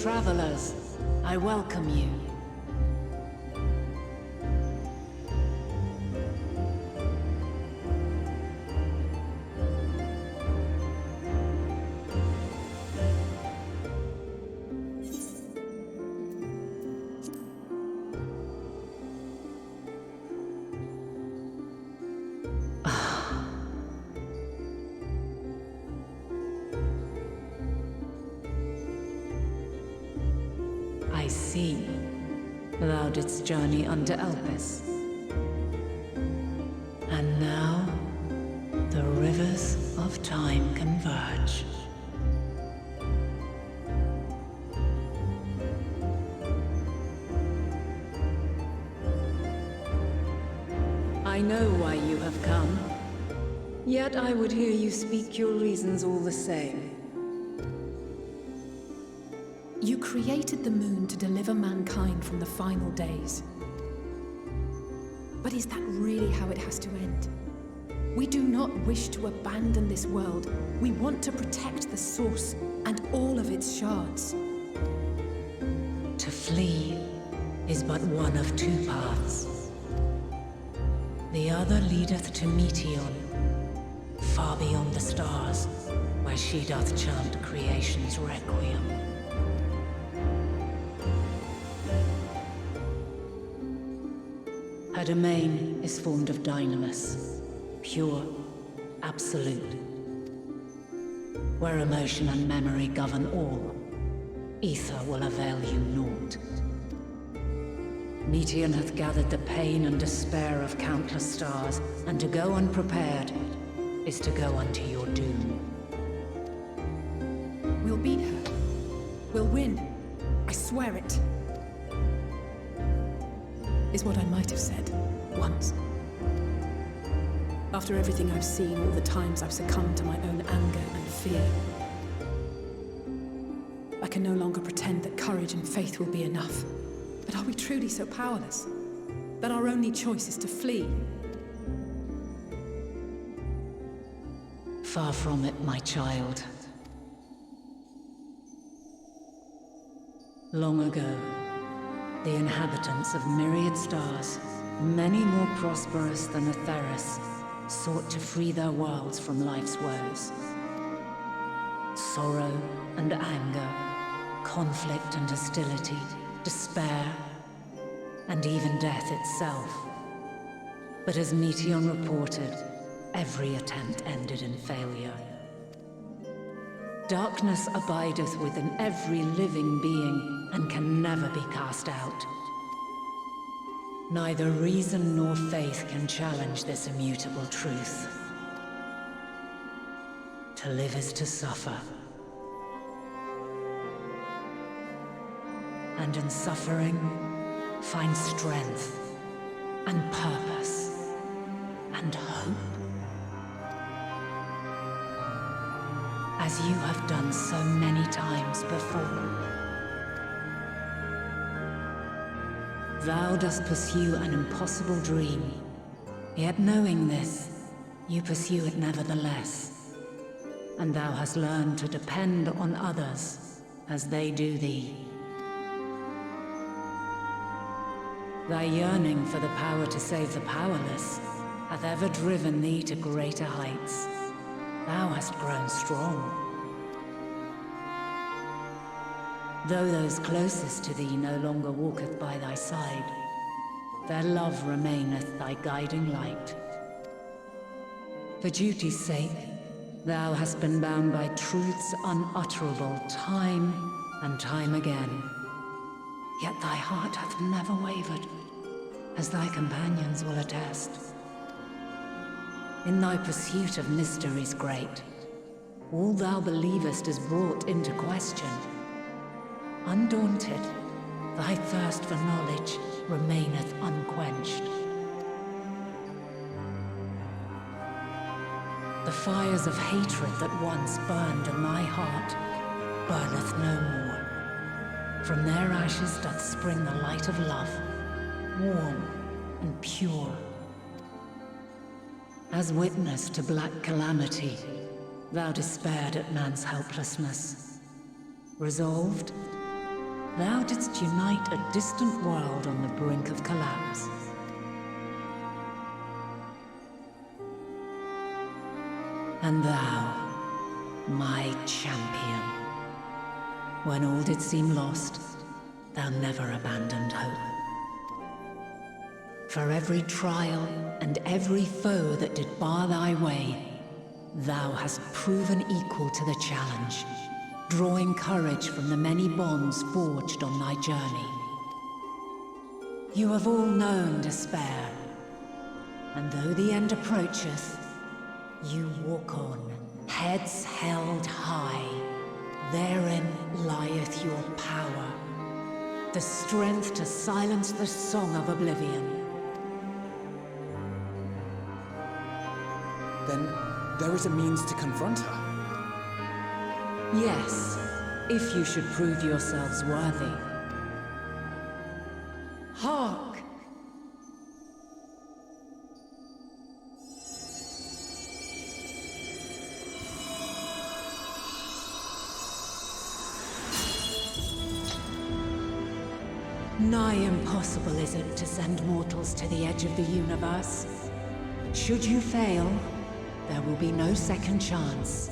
travelers, I welcome you. I see. Thou didst journey unto Elpis. And now, the rivers of time converge. I know why you have come. Yet I would hear you speak your reasons all the same. You created the moon to deliver mankind from the final days. But is that really how it has to end? We do not wish to abandon this world. We want to protect the source and all of its shards. To flee is but one of two paths. The other leadeth to Meteon, far beyond the stars, where she doth chant creation's requiem. Her domain is formed of dynamis, pure, absolute. Where emotion and memory govern all, ether will avail you naught. Meteon hath gathered the pain and despair of countless stars, and to go unprepared is to go unto your doom. We'll beat her. We'll win. I swear it. Is what I might have said, once. After everything I've seen, all the times I've succumbed to my own anger and fear. I can no longer pretend that courage and faith will be enough. But are we truly so powerless? That our only choice is to flee? Far from it, my child. Long ago, the inhabitants of myriad stars, many more prosperous than Atheris, sought to free their worlds from life's woes. Sorrow and anger, conflict and hostility, despair, and even death itself. But as Meteon reported, every attempt ended in failure. Darkness abideth within every living being, and can never be cast out. Neither reason nor faith can challenge this immutable truth. To live is to suffer. And in suffering, find strength, and purpose, and hope. As you have done so many times before. Thou dost pursue an impossible dream, yet knowing this, you pursue it nevertheless. And thou hast learned to depend on others as they do thee. Thy yearning for the power to save the powerless hath ever driven thee to greater heights. Thou hast grown strong. Though those closest to thee no longer walketh by thy side, their love remaineth thy guiding light. For duty's sake, thou hast been bound by truths unutterable time and time again. Yet thy heart hath never wavered, as thy companions will attest. In thy pursuit of mysteries great, all thou believest is brought into question. Undaunted, thy thirst for knowledge remaineth unquenched. The fires of hatred that once burned in thy heart burneth no more. From their ashes doth spring the light of love, warm and pure. As witness to black calamity, thou despaired at man's helplessness. Resolved, thou didst unite a distant world on the brink of collapse. And thou, my champion, when all did seem lost, thou never abandoned hope. For every trial and every foe that did bar thy way, thou hast proven equal to the challenge, drawing courage from the many bonds forged on thy journey. You have all known despair, and though the end approacheth, you walk on, heads held high. Therein lieth your power, the strength to silence the song of oblivion. Then there is a means to confront her. Yes, if you should prove yourselves worthy. Hark! Nigh impossible is it to send mortals to the edge of the universe. Should you fail, there will be no second chance.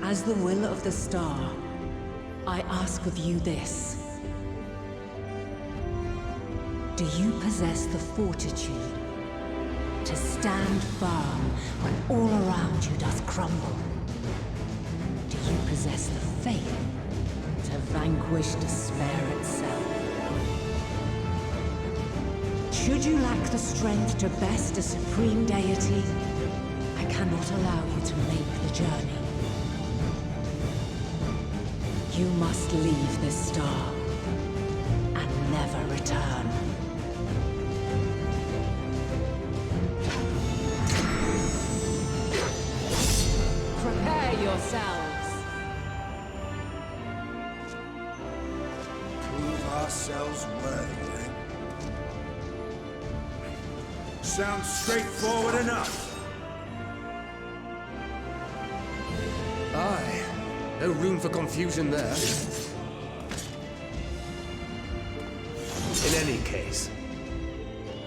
As the will of the star, I ask of you this. Do you possess the fortitude to stand firm when all around you does crumble? Do you possess the faith to vanquish despair itself? Should you lack the strength to best a supreme deity, I cannot allow you to make the journey. You must leave this star and never return. Prepare yourselves. Prove ourselves worthy, eh? Sounds straightforward enough. Aye. No room for confusion there. In any case,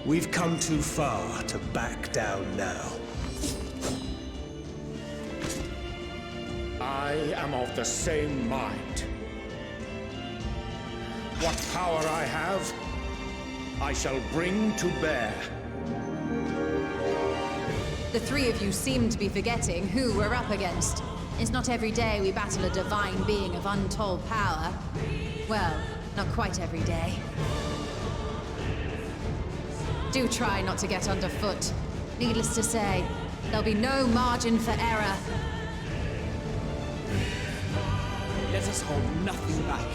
we've come too far to back down now. I am of the same mind. What power I have, I shall bring to bear. The three of you seem to be forgetting who we're up against. It's not every day we battle a divine being of untold power. Well, not quite every day. Do try not to get underfoot. Needless to say, there'll be no margin for error. Let us hold nothing back.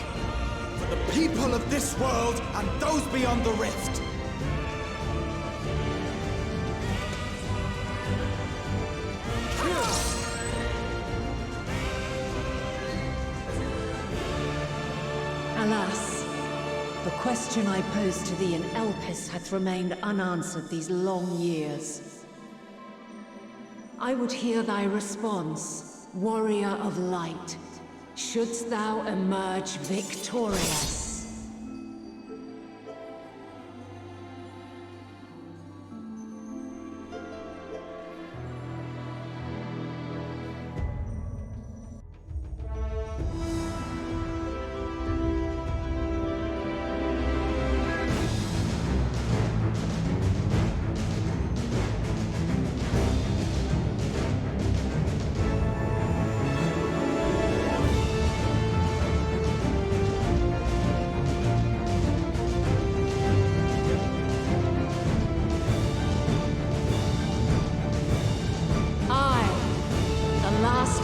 For the people of this world and those beyond the rift. Alas, the question I posed to thee in Elpis hath remained unanswered these long years. I would hear thy response, warrior of light. Shouldst thou emerge victorious?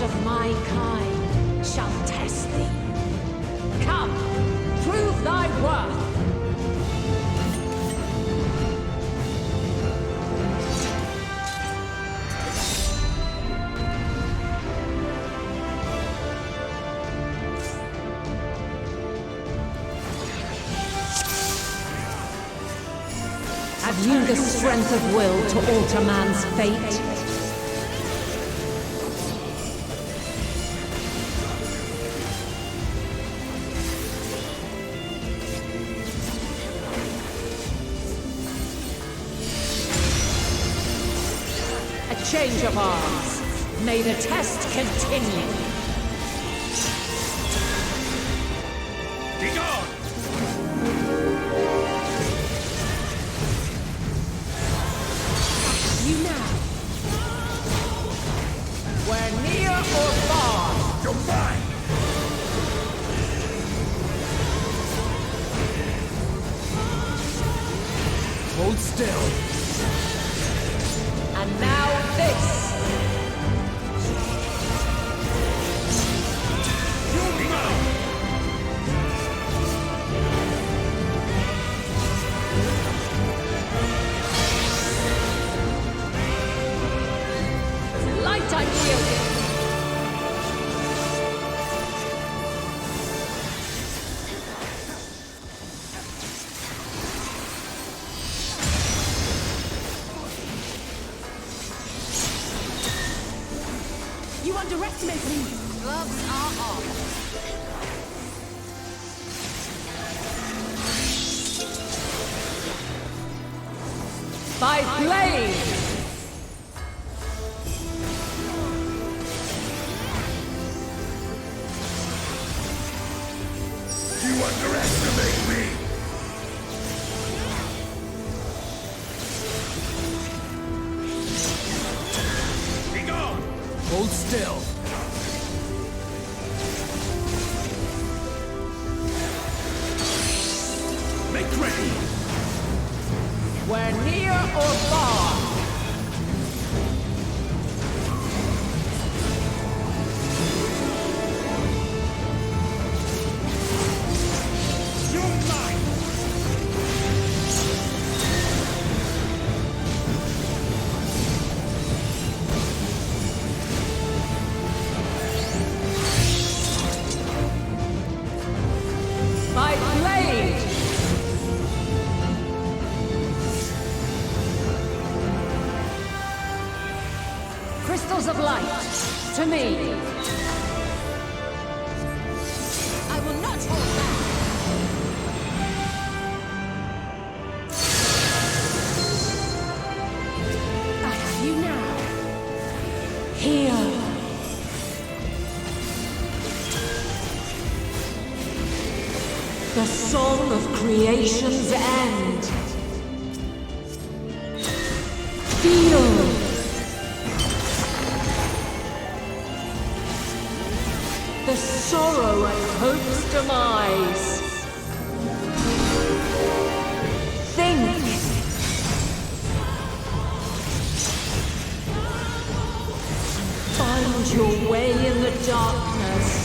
Of my kind shall test thee. Come, prove thy worth. Have you the strength of will to alter man's fate? Exchange of arms. May the test continue. Be gone! You now. We're near or far. You're mine! Hold still. And now this. Be gone! Light I'm wielding. You underestimate me. Gloves are off. By blade! You underestimate me! Be gone! Hold still. Make ready! We're near or far. You're mine! By blade! Crystals of light, to me. I will not hold back. I have you now. Here. The song of creation's end. Feel. The sorrow of hope's demise. Think. Find your way in the darkness.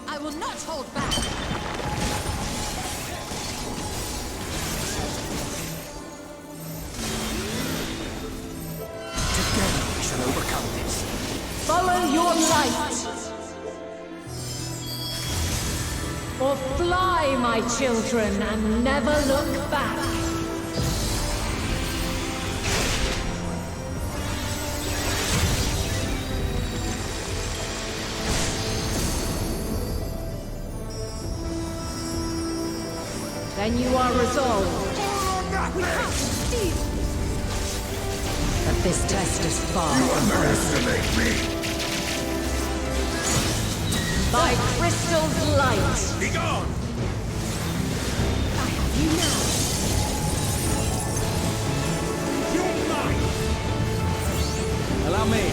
I will not hold back. Together we shall overcome this. Follow your light. Or fly, my children, and never look back. Then you are resolved. We have to steal. But this test is far You from over. underestimate me! By crystal's light. Be gone! I have you now. You're mine! Allow me.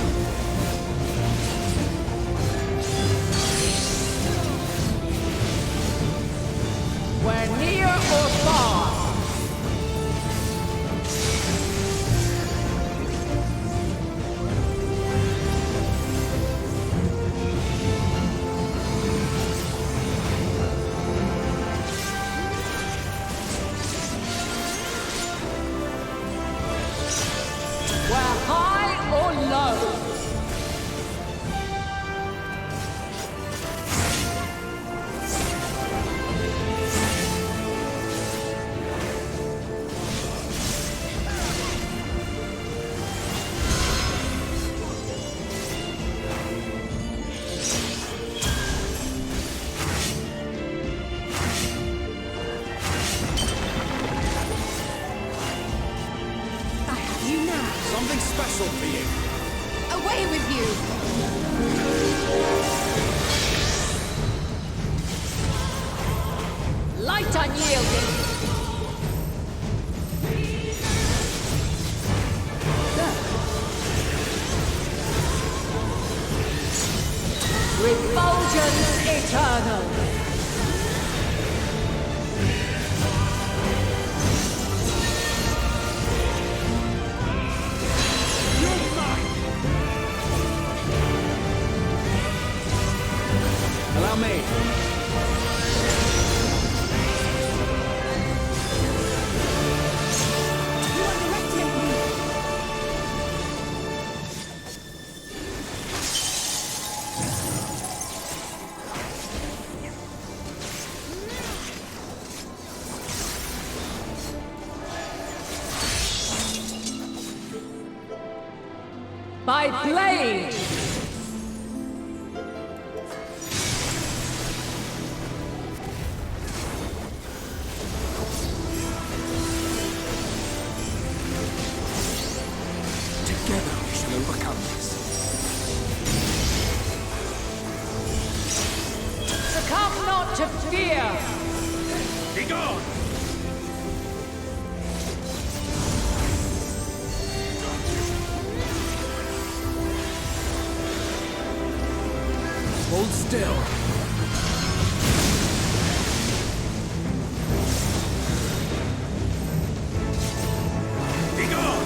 We're near or far. special for you? Away with you! Light unyielding! Refulgence eternal! You're mine! Allow me. You underestimate me! By blade! Together we shall overcome this. Succumb not to fear! Be gone! Hold still. Be gone!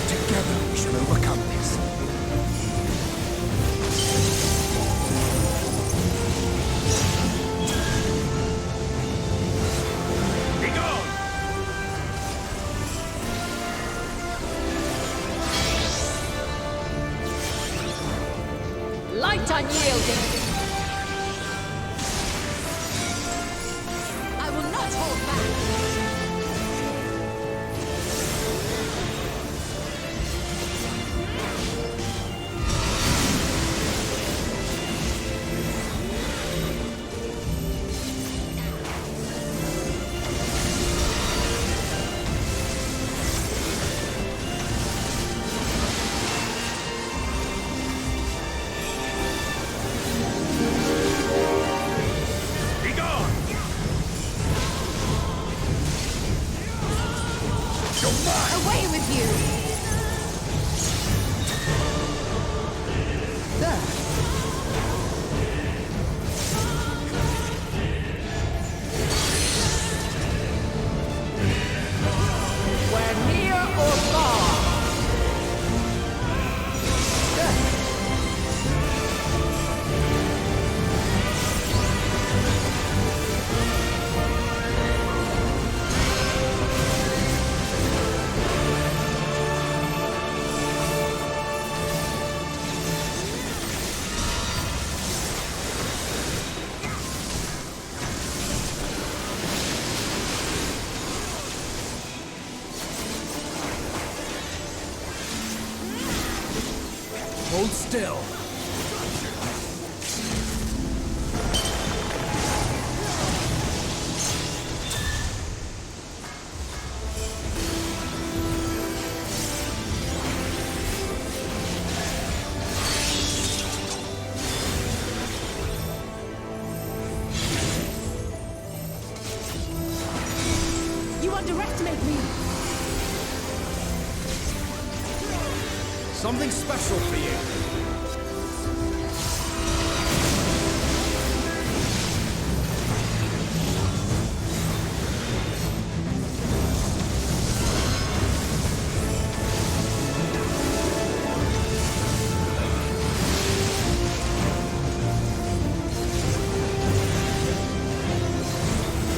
Together we shall overcome this. Be gone! Light unyielding! I will not hold back! Be gone! You're mine! Away with you! Where near or far! Hold still. You underestimate me! Something special for you.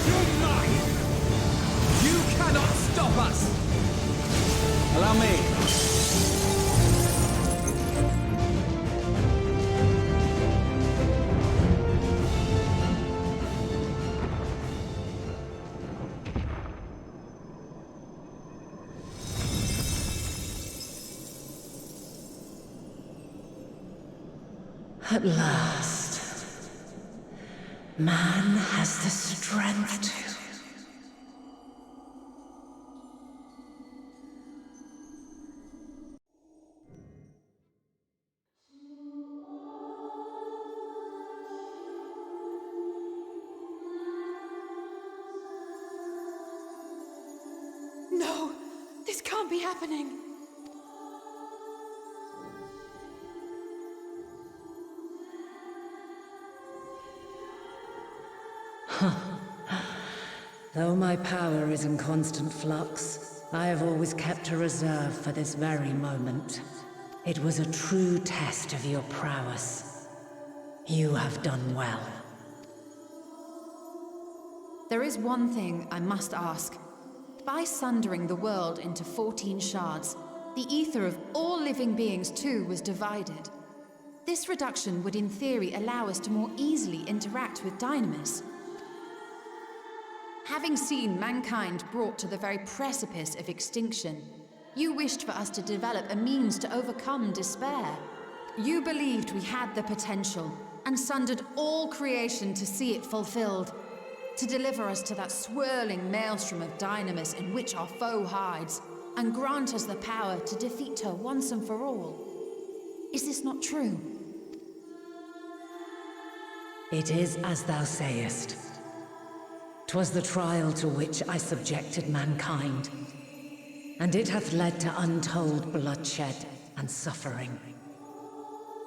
You're mine! You cannot stop us! Allow me. At last, man has the strength to... No! This can't be happening! Though my power is in constant flux, I have always kept a reserve for this very moment. It was a true test of your prowess. You have done well. There is one thing I must ask. By sundering the world into 14 shards, the ether of all living beings too was divided. This reduction would in theory allow us to more easily interact with Dynamis. Having seen mankind brought to the very precipice of extinction, you wished for us to develop a means to overcome despair. You believed we had the potential, and sundered all creation to see it fulfilled, to deliver us to that swirling maelstrom of Dynamis in which our foe hides, and grant us the power to defeat her once and for all. Is this not true? It is as thou sayest. 'Twas the trial to which I subjected mankind, and it hath led to untold bloodshed and suffering.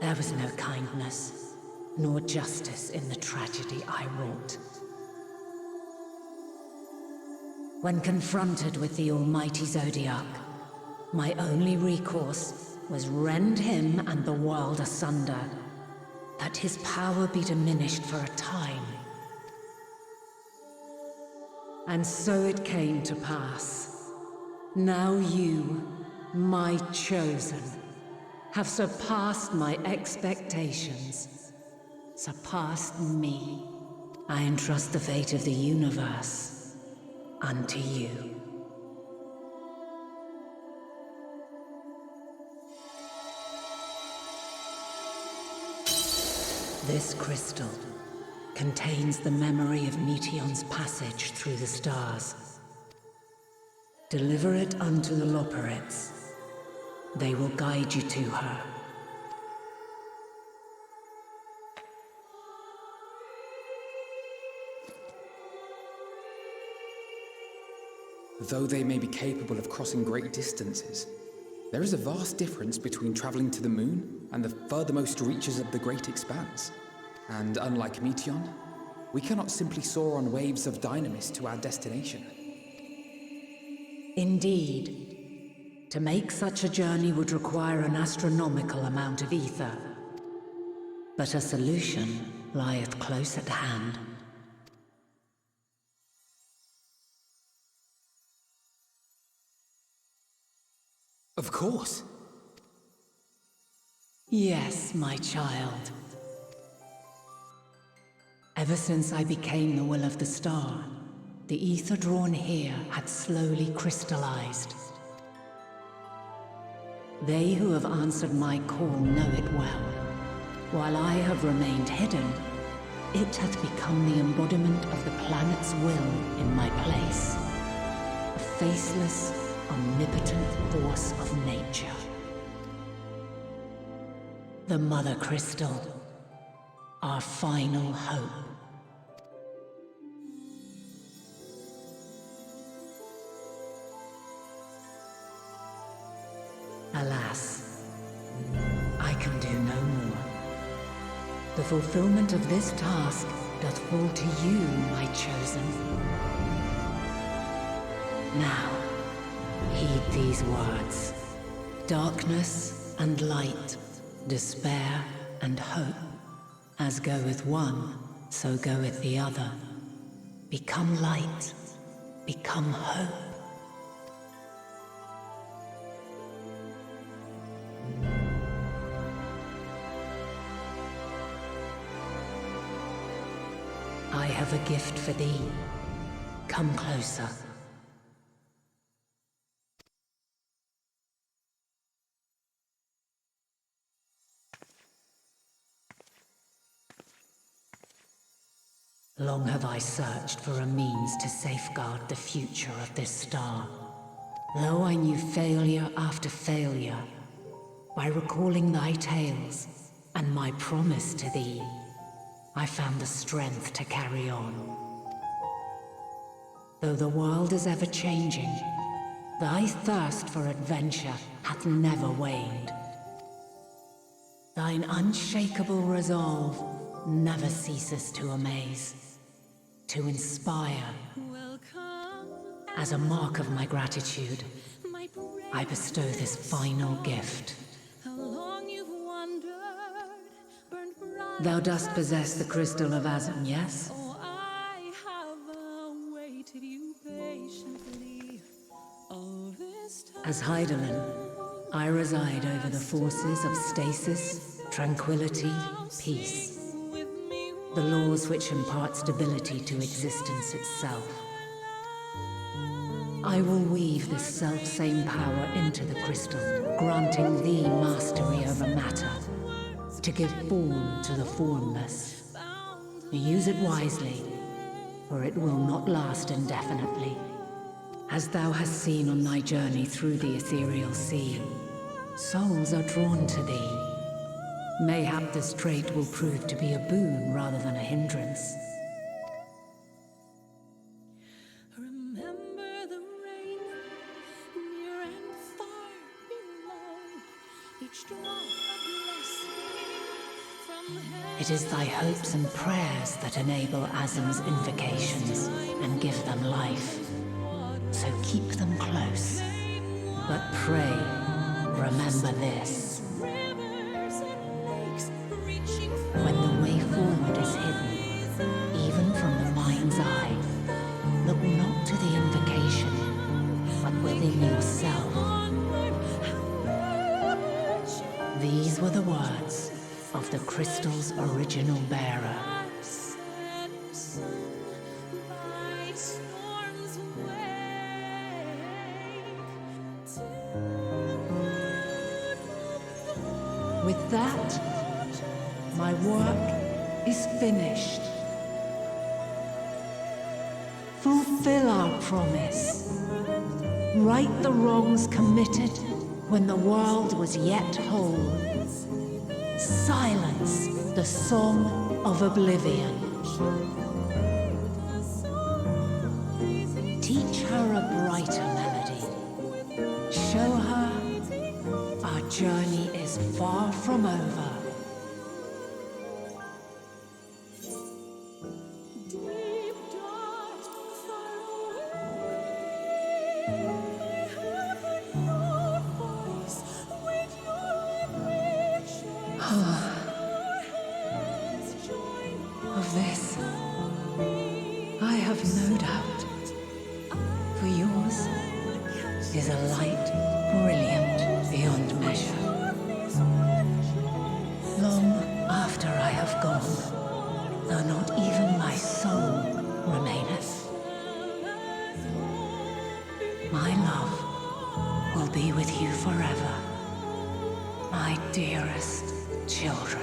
There was no kindness, nor justice in the tragedy I wrought. When confronted with the almighty Zodiac, my only recourse was rend him and the world asunder, that his power be diminished for a time. And so it came to pass. Now you, my chosen, have surpassed my expectations, surpassed me. I entrust the fate of the universe unto you. This crystal contains the memory of Meteion's passage through the stars. Deliver it unto the Loperites. They will guide you to her. Though they may be capable of crossing great distances, there is a vast difference between traveling to the moon and the furthermost reaches of the great expanse. And unlike Meteion, we cannot simply soar on waves of Dynamis to our destination. Indeed. To make such a journey would require an astronomical amount of ether. But a solution lieth close at hand. Of course. Yes, my child. Ever since I became the will of the star, the ether drawn here had slowly crystallized. They who have answered my call know it well. While I have remained hidden, it hath become the embodiment of the planet's will in my place. A faceless, omnipotent force of nature. The Mother Crystal, our final hope. Alas, I can do no more. The fulfillment of this task doth fall to you, my chosen. Now, heed these words. Darkness and light, despair and hope. As goeth one, so goeth the other. Become light, become hope. I have a gift for thee. Come closer. Long have I searched for a means to safeguard the future of this star. Though I knew failure after failure, by recalling thy tales and my promise to thee, I found the strength to carry on. Though the world is ever changing, thy thirst for adventure hath never waned. Thine unshakable resolve never ceases to amaze, to inspire. As a mark of my gratitude, I bestow this final gift. Thou dost possess the crystal of Azum, yes? As Hydaelyn, I reside over the forces of stasis, tranquility, peace. The laws which impart stability to existence itself. I will weave this self-same power into the crystal, granting thee mastery over matter, to give form to the formless. Use it wisely, for it will not last indefinitely. As thou hast seen on thy journey through the ethereal sea, souls are drawn to thee. Mayhap this trait will prove to be a boon rather than a hindrance. Remember the rain, near and far below, each drop a blessing from heaven. It is thy hopes and prayers that enable Azum's invocations and give them life. So keep them close. But pray, remember this. When the way forward is hidden, even from the mind's eye, look not to the invocation, but within yourself. These were the words of the crystal's original bearer. With that, my work is finished. Fulfill our promise. Right the wrongs committed when the world was yet whole. Silence the song of oblivion. Teach her a brighter melody. Show her our journey is far from over. Deep, dark, far away, I have heard your voice with your liberation. Your hands join Of this, I have no doubt. For yours is a light brilliant beyond measure. Long after I have gone, though not even my soul remaineth, my love will be with you forever, my dearest children.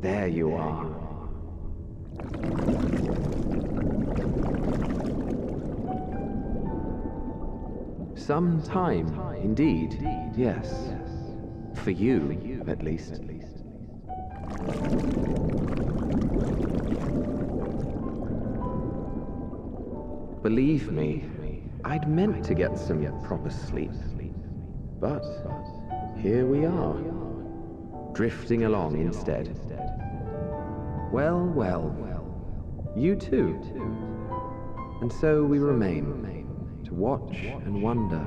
There you are. Some time, indeed, yes. For you, at least. Believe me, I'd meant to get some proper sleep. But here we are, drifting along instead. Well, well, you too. And so we remain, to watch and wonder.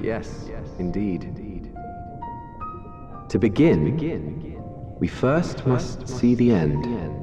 Yes, indeed. To begin, we first must see the end.